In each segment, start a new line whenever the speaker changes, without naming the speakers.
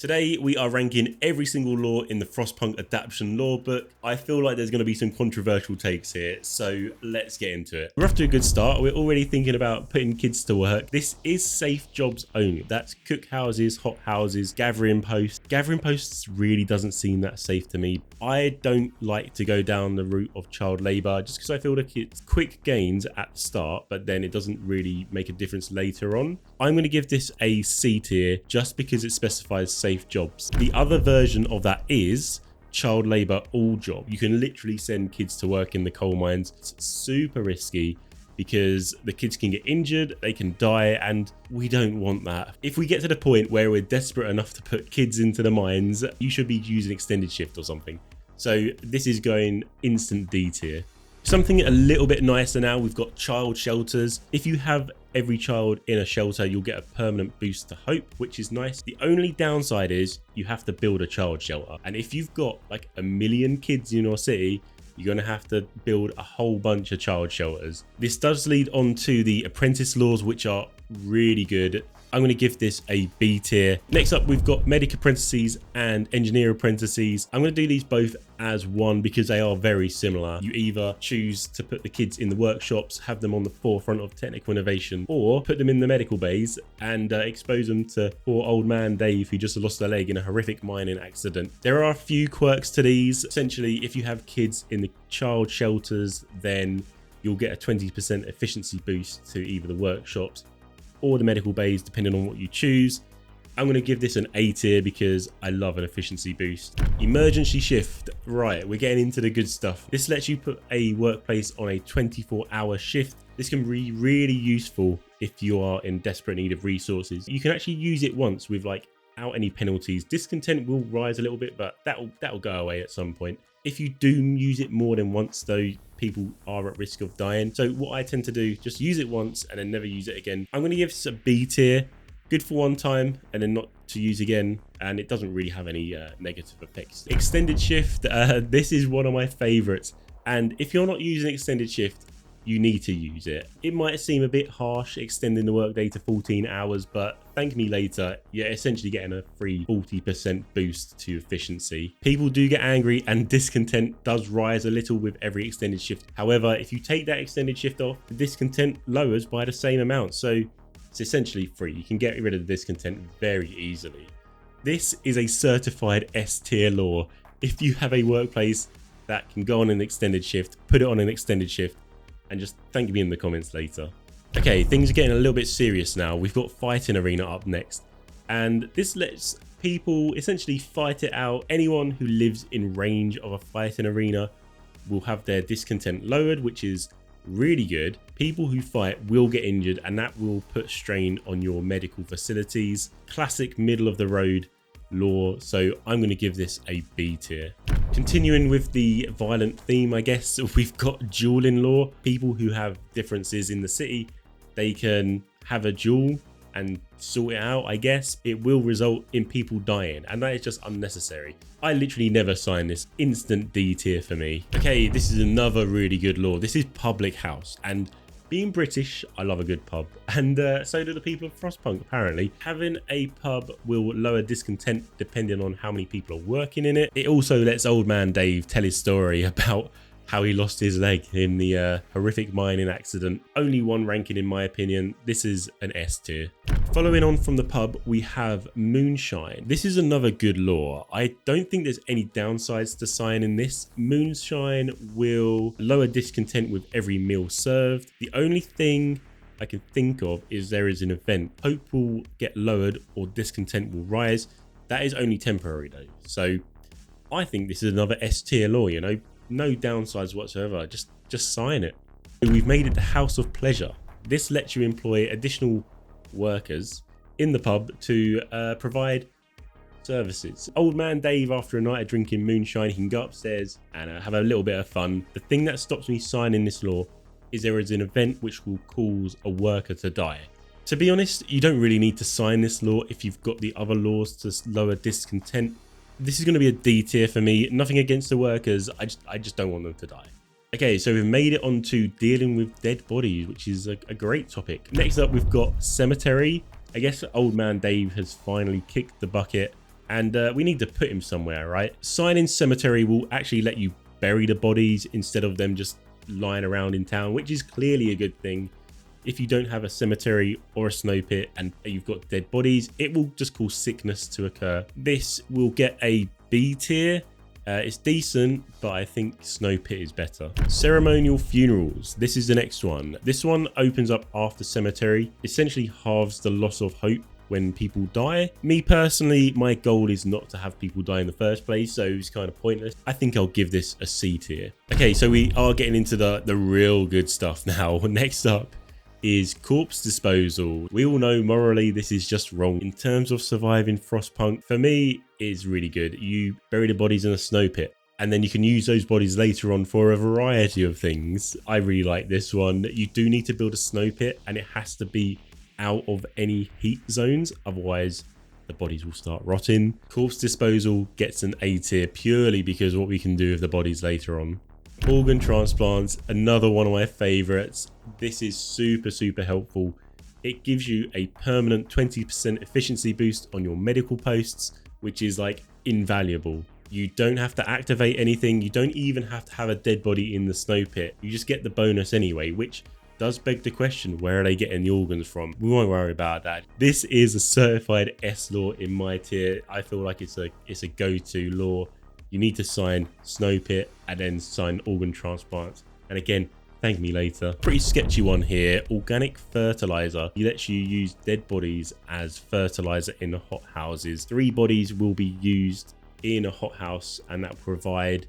Today we are ranking every single law in the Frostpunk Adaption law book. I feel like there's going to be some controversial takes here, so let's get into it. We're off to a good start. We're already thinking about putting kids to work. This is safe jobs only. That's cook houses, hot houses, gathering posts. Gathering posts really doesn't seem that safe to me. I don't like to go down the route of child labour just because I feel like it's quick gains at the start, but then it doesn't really make a difference later on. I'm going to give this a C tier just because it specifies safe jobs. The other version of that is child labour all job. You can literally send kids to work in the coal mines. It's super risky because the kids can get injured, they can die, and we don't want that. If we get to the point where we're desperate enough to put kids into the mines, you should be using extended shift or something. So this is going instant D tier. Something a little bit nicer now, we've got child shelters. If you have every child in a shelter, you'll get a permanent boost to hope, which is nice. The only downside is you have to build a child shelter. And if you've got like 1 million kids in your city, you're going to have to build a whole bunch of child shelters. This does lead on to the apprentice laws, which are really good. I'm going to give this a B tier. Next up, we've got medic apprentices and engineer apprentices. I'm going to do these both as one because they are very similar. You either choose to put the kids in the workshops, have them on the forefront of technical innovation, or put them in the medical bays and expose them to poor old man Dave, who just lost a leg in a horrific mining accident. There are a few quirks to these. Essentially, if you have kids in the child shelters, then you'll get a 20% efficiency boost to either the workshops or the medical bays, depending on what you choose. I'm going to give this an A tier because I love an efficiency boost. Emergency shift. Right, we're getting into the good stuff. This lets you put a workplace on a 24-hour shift. This can be really useful if you are in desperate need of resources. You can actually use it once without any penalties. Discontent will rise a little bit, but that'll go away at some point. If you do use it more than once though, people are at risk of dying. So what I tend to do, just use it once and then never use it again. I'm going to give this a B tier. Good for one time and then not to use again. And it doesn't really have any negative effects. Extended shift. This is one of my favorites. And if you're not using extended shift, you need to use it. It might seem a bit harsh extending the workday to 14 hours, but thank me later, you're essentially getting a free 40% boost to efficiency. People do get angry and discontent does rise a little with every extended shift. However, if you take that extended shift off, the discontent lowers by the same amount. So it's essentially free. You can get rid of the discontent very easily. This is a certified S tier law. If you have a workplace that can go on an extended shift, put it on an extended shift, and just thank me in the comments later. Okay, things are getting a little bit serious now. We've got fighting arena up next, and this lets people essentially fight it out. Anyone who lives in range of a fighting arena will have their discontent lowered, which is really good. People who fight will get injured, and that will put strain on your medical facilities. Classic middle of the road law, so I'm going to give this a B tier. Continuing with the violent theme, I guess, we've got dueling law. People who have differences in the city, they can have a duel and sort it out, I guess. It will result in people dying, and that is just unnecessary. I literally never sign this. Instant D tier for me. Okay, this is another really good law. This is public house, and being British, I love a good pub, and so do the people of Frostpunk, apparently. Having a pub will lower discontent depending on how many people are working in it. It also lets old man Dave tell his story about how he lost his leg in the horrific mining accident. Only one ranking in my opinion. This is an S tier. Following on from the pub, we have moonshine. This is another good law. I don't think there's any downsides to signing this. Moonshine will lower discontent with every meal served. The only thing I can think of is there is an event. Hope will get lowered or discontent will rise. That is only temporary though. So I think this is another S tier law, you know. No downsides whatsoever. Just sign it. We've made it the house of pleasure. This lets you employ additional workers in the pub to provide services. Old man Dave, after a night of drinking moonshine, he can go upstairs and have a little bit of fun. The thing that stops me signing this law is there is an event which will cause a worker to die. To be honest, you don't really need to sign this law if you've got the other laws to lower discontent. This is going to be a D tier for me. Nothing against the workers. I just don't want them to die. Okay, so we've made it on to dealing with dead bodies, which is a great topic. Next up, we've got cemetery. I guess old man Dave has finally kicked the bucket and we need to put him somewhere, right? Signing cemetery will actually let you bury the bodies instead of them just lying around in town, which is clearly a good thing. If you don't have a cemetery or a snow pit and you've got dead bodies, it will just cause sickness to occur. This will get a B tier. It's decent, but I think snow pit is better. Ceremonial funerals. This is the next one. This one opens up after cemetery, essentially halves the loss of hope when people die. Me personally, my goal is not to have people die in the first place, so it's kind of pointless. I think I'll give this a C tier. Okay, so we are getting into the real good stuff now. Next up is corpse disposal. We all know morally this is just wrong. In terms of surviving Frostpunk, for me, it's really good. You bury the bodies in a snow pit, and then you can use those bodies later on for a variety of things. I really like this one. You do need to build a snow pit, and it has to be out of any heat zones, otherwise the bodies will start rotting. Corpse disposal gets an A tier purely because of what we can do with the bodies later on. Organ transplants, another one of my favorites. This is super helpful. It gives you a permanent 20% efficiency boost on your medical posts, which is like invaluable. You don't have to activate anything. You don't even have to have a dead body in the snow pit. You just get the bonus anyway, which does beg the question, where are they getting the organs from? We won't worry about that. This is a certified S law in my tier. I feel like it's a go-to law. You need to sign snow pit and then sign organ transplants. And again, thank me later. Pretty sketchy one here. Organic fertilizer. He lets you use dead bodies as fertilizer in the hot houses. 3 bodies will be used in a hot house, and that will provide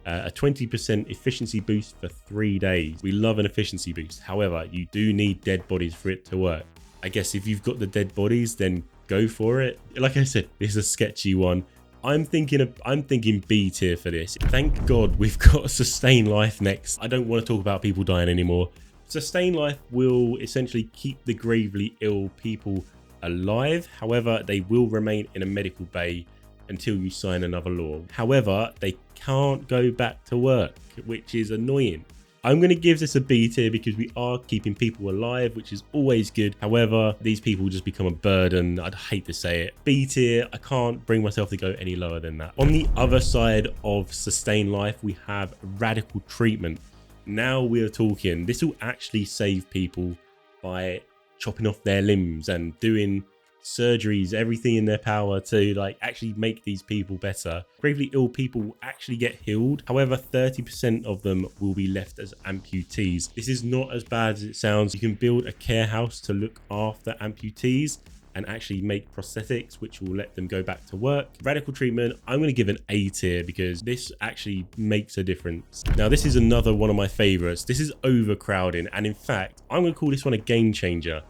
a 20% efficiency boost for 3 days. We love an efficiency boost. However, you do need dead bodies for it to work. I guess if you've got the dead bodies, then go for it. Like I said, this is a sketchy one. I'm thinking B tier for this. Thank God we've got sustain life next. I don't want to talk about people dying anymore. Sustain life will essentially keep the gravely ill people alive. However, they will remain in a medical bay until you sign another law. However, they can't go back to work, which is annoying. I'm going to give this a B tier because we are keeping people alive, which is always good. However, these people just become a burden. I'd hate to say it. B tier, I can't bring myself to go any lower than that. On the other side of sustain life, we have radical treatment. Now we're talking. This will actually save people by chopping off their limbs and doing surgeries, everything in their power to like actually make these people better. Gravely ill people will actually get healed. However, 30% of them will be left as amputees. This is not as bad as it sounds. You can build a care house to look after amputees and actually make prosthetics, which will let them go back to work. Radical treatment, I'm going to give an A tier because this actually makes a difference. Now, this is another one of my favorites. This is overcrowding, and in fact, I'm going to call this one a game changer.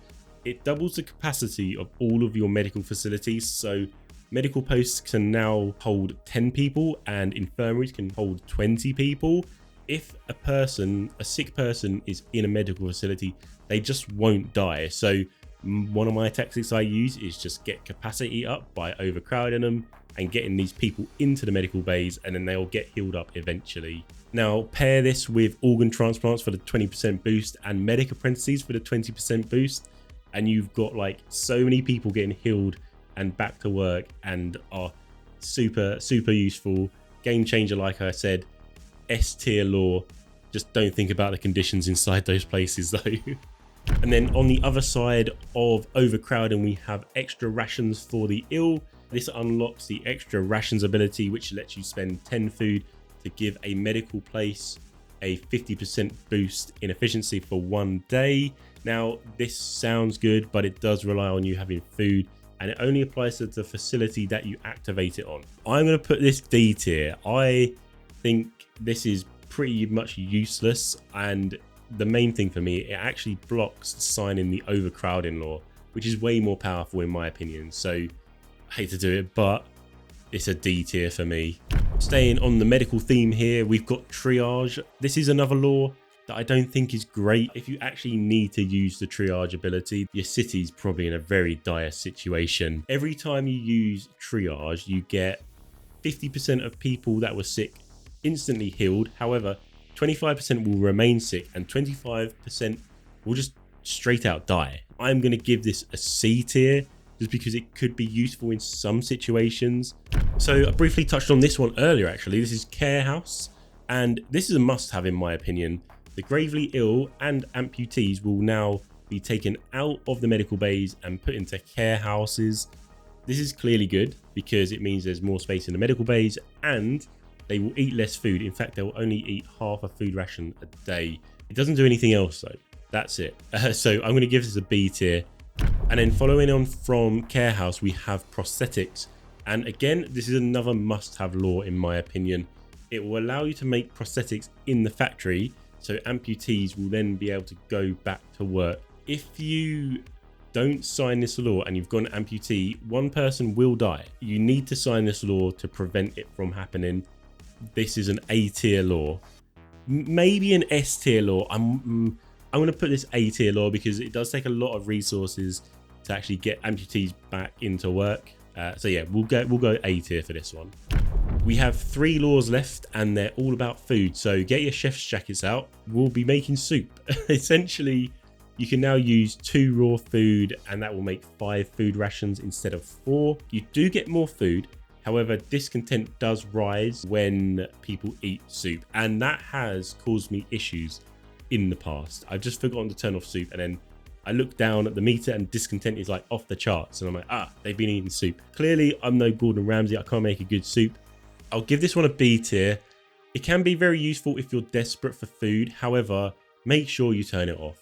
It doubles the capacity of all of your medical facilities. So medical posts can now hold 10 people and infirmaries can hold 20 people. If a sick person is in a medical facility, they just won't die. So one of my tactics I use is just get capacity up by overcrowding them and getting these people into the medical bays, and then they'll get healed up eventually. Now, pair this with organ transplants for the 20% boost and medic apprentices for the 20% boost. And you've got like so many people getting healed and back to work and are super useful. Game changer, like I said. S tier law. Just don't think about the conditions inside those places though. And then on the other side of overcrowding, we have extra rations for the ill. This unlocks the extra rations ability, which lets you spend 10 food to give a medical place a 50% boost in efficiency for 1 day. Now, this sounds good, but it does rely on you having food, and it only applies to the facility that you activate it on. I'm going to put this D tier. I think this is pretty much useless, and the main thing for me, it actually blocks signing the overcrowding law, which is way more powerful in my opinion. So I hate to do it, but it's a D tier for me. Staying on the medical theme here, we've got triage. This is another law that I don't think is great. If you actually need to use the triage ability, your city's probably in a very dire situation. Every time you use triage, you get 50% of people that were sick instantly healed. However, 25% will remain sick and 25% will just straight out die. I'm going to give this a C tier just because it could be useful in some situations. So I briefly touched on this one earlier, actually. This is Care House, and this is a must-have in my opinion. The gravely ill and amputees will now be taken out of the medical bays and put into care houses. This is clearly good because it means there's more space in the medical bays and they will eat less food. In fact, they'll only eat half a food ration a day. It doesn't do anything else though. That's it. So I'm going to give this a B tier. And then following on from Care House, we have prosthetics. And again, this is another must-have law in my opinion. It will allow you to make prosthetics in the factory, so amputees will then be able to go back to work. If you don't sign this law and you've got an amputee, one person will die. You need to sign this law to prevent it from happening. This is an A tier law, maybe an S tier law. I'm going to put this A tier law because it does take a lot of resources to actually get amputees back into work. So yeah, we'll go A tier for this one. We have 3 laws left and they're all about food. So get your chef's jackets out. We'll be making soup. Essentially, you can now use 2 raw food and that will make 5 food rations instead of 4. You do get more food. However, discontent does rise when people eat soup, and that has caused me issues in the past. I've just forgotten to turn off soup, and then I look down at the meter and discontent is like off the charts, and I'm like, they've been eating soup. Clearly, I'm no Gordon Ramsay. I can't make a good soup. I'll give this one a B tier. It can be very useful if you're desperate for food. However, make sure you turn it off.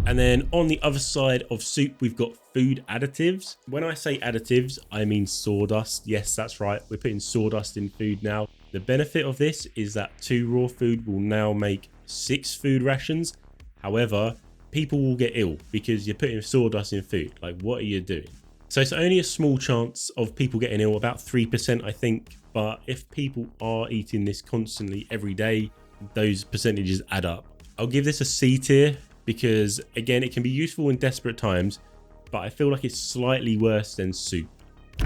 And then on the other side of soup, we've got food additives. When I say additives, I mean sawdust. Yes, that's right. We're putting sawdust in food now. The benefit of this is that 2 raw food will now make 6 food rations. However, people will get ill because you're putting sawdust in food. Like, what are you doing? So it's only a small chance of people getting ill, about 3%, I think. But if people are eating this constantly every day, those percentages add up. I'll give this a C tier because, again, it can be useful in desperate times, but I feel like it's slightly worse than soup.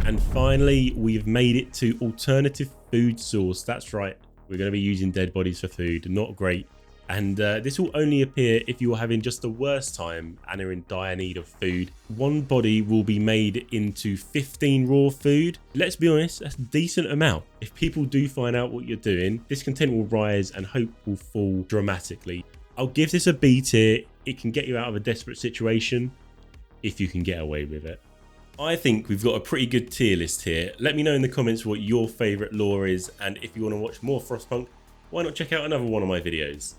And finally, we've made it to alternative food source. That's right. We're going to be using dead bodies for food. Not great. And this will only appear if you are having just the worst time and are in dire need of food. 1 body will be made into 15 raw food. Let's be honest, that's a decent amount. If people do find out what you're doing, discontent will rise and hope will fall dramatically. I'll give this a B tier. It can get you out of a desperate situation if you can get away with it. I think we've got a pretty good tier list here. Let me know in the comments what your favourite lore is, and if you want to watch more Frostpunk, why not check out another one of my videos.